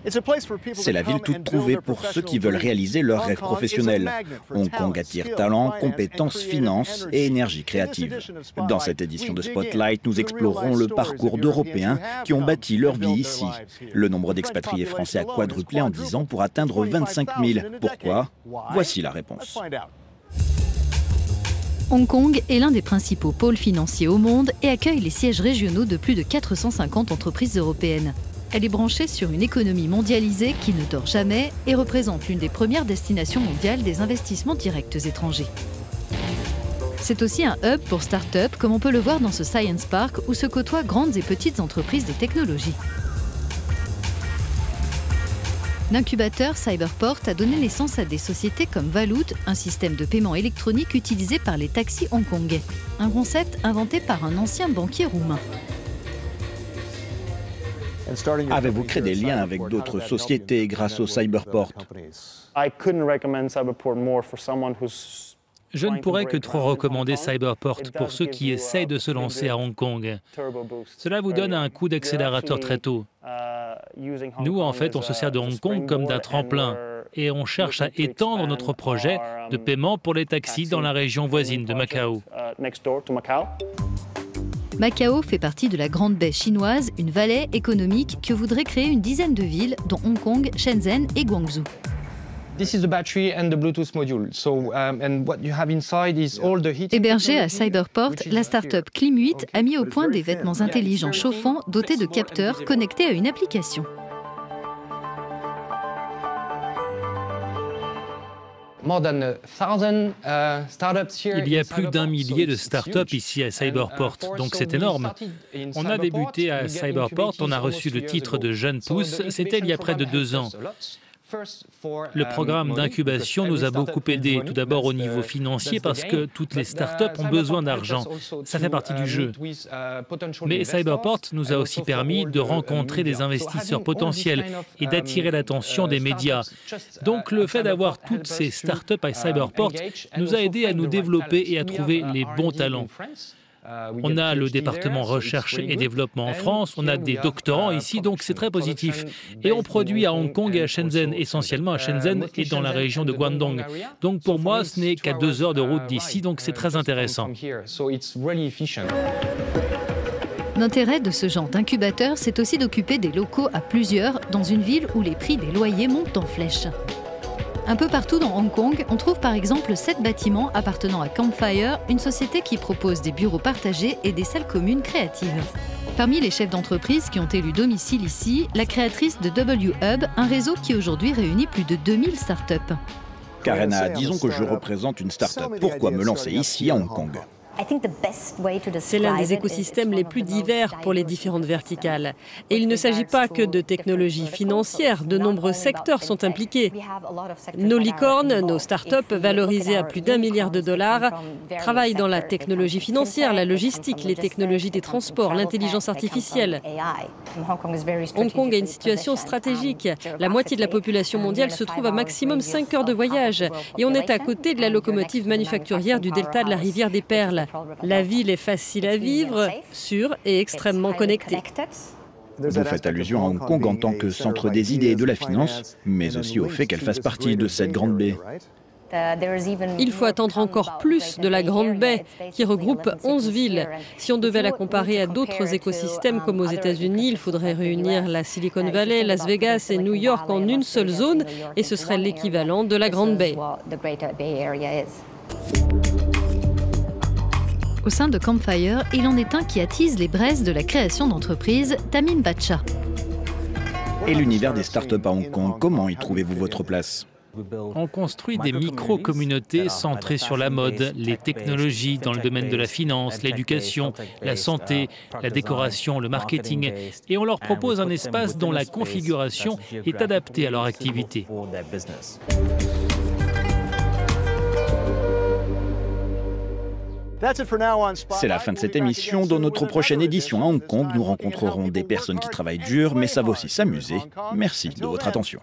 C'est la ville toute trouvée pour ceux qui veulent réaliser leurs rêves professionnels. Hong Kong attire talents, compétences, finances et énergie créative. Dans cette édition de Spotlight, nous explorerons le parcours d'Européens qui ont bâti leur vie ici. Le nombre d'expatriés français a quadruplé en 10 ans pour atteindre 25 000. Pourquoi ? Voici la réponse. Hong Kong est l'un des principaux pôles financiers au monde et accueille les sièges régionaux de plus de 450 entreprises européennes. Elle est branchée sur une économie mondialisée qui ne dort jamais et représente l'une des premières destinations mondiales des investissements directs étrangers. C'est aussi un hub pour start-up, comme on peut le voir dans ce Science Park où se côtoient grandes et petites entreprises des technologies. L'incubateur Cyberport a donné naissance à des sociétés comme Valoot, un système de paiement électronique utilisé par les taxis hongkongais. Un concept inventé par un ancien banquier roumain. Avez-vous créé des liens avec d'autres sociétés grâce au Cyberport ? Je ne pourrais que trop recommander Cyberport pour ceux qui essayent de se lancer à Hong Kong. Cela vous donne un coup d'accélérateur très tôt. Nous, en fait, on se sert de Hong Kong comme d'un tremplin et on cherche à étendre notre projet de paiement pour les taxis dans la région voisine de Macao. Macao fait partie de la Grande Baie chinoise, une vallée économique que voudrait créer une dizaine de villes, dont Hong Kong, Shenzhen et Guangzhou. Hébergée à Cyberport, la start-up Clim8 a mis au point des vêtements intelligents chauffants dotés de capteurs connectés à une application. Il y a plus d'1 millier de startups ici à Cyberport, donc c'est énorme. On a débuté à Cyberport, on a reçu le titre de Jeune Pousse, c'était il y a près de 2 ans. Le programme d'incubation nous a beaucoup aidés, tout d'abord au niveau financier parce que toutes les startups ont besoin d'argent. Ça fait partie du jeu. Mais Cyberport nous a aussi permis de rencontrer des investisseurs potentiels et d'attirer l'attention des médias. Donc le fait d'avoir toutes ces startups à Cyberport nous a aidés à nous développer et à trouver les bons talents. On a le département recherche et développement en France, on a des doctorants ici, donc c'est très positif. Et on produit à Hong Kong et à Shenzhen, essentiellement à Shenzhen et dans la région de Guangdong. Donc pour moi, ce n'est qu'à 2 heures de route d'ici, donc c'est très intéressant. L'intérêt de ce genre d'incubateur, c'est aussi d'occuper des locaux à plusieurs dans une ville où les prix des loyers montent en flèche. Un peu partout dans Hong Kong, on trouve par exemple 7 bâtiments appartenant à Campfire, une société qui propose des bureaux partagés et des salles communes créatives. Parmi les chefs d'entreprise qui ont élu domicile ici, la créatrice de W-Hub, un réseau qui aujourd'hui réunit plus de 2000 startups. Karena, disons que je représente une start-up. Pourquoi me lancer ici à Hong Kong ? C'est l'un des écosystèmes les plus divers pour les différentes verticales. Et il ne s'agit pas que de technologies financières, de nombreux secteurs sont impliqués. Nos licornes, nos startups valorisées à plus d'1 milliard de dollars, travaillent dans la technologie financière, la logistique, les technologies des transports, l'intelligence artificielle. Hong Kong a une situation stratégique. La moitié de la population mondiale se trouve à maximum 5 heures de voyage. Et on est à côté de la locomotive manufacturière du delta de la rivière des Perles. La ville est facile à vivre, sûre et extrêmement connectée. Vous faites allusion à Hong Kong en tant que centre des idées et de la finance, mais aussi au fait qu'elle fasse partie de cette grande baie. Il faut attendre encore plus de la Grande Baie, qui regroupe 11 villes. Si on devait la comparer à d'autres écosystèmes comme aux États-Unis, il faudrait réunir la Silicon Valley, Las Vegas et New York en une seule zone, et ce serait l'équivalent de la Grande Baie. Au sein de Campfire, il en est un qui attise les braises de la création d'entreprises, Tamin Bacha. Et l'univers des startups à Hong Kong, comment y trouvez-vous votre place ? On construit des micro-communautés centrées sur la mode, les technologies dans le domaine de la finance, l'éducation, la santé, la décoration, le marketing. Et on leur propose un espace dont la configuration est adaptée à leur activité. C'est la fin de cette émission. Dans notre prochaine édition à Hong Kong, nous rencontrerons des personnes qui travaillent dur, mais savent aussi s'amuser. Merci de votre attention.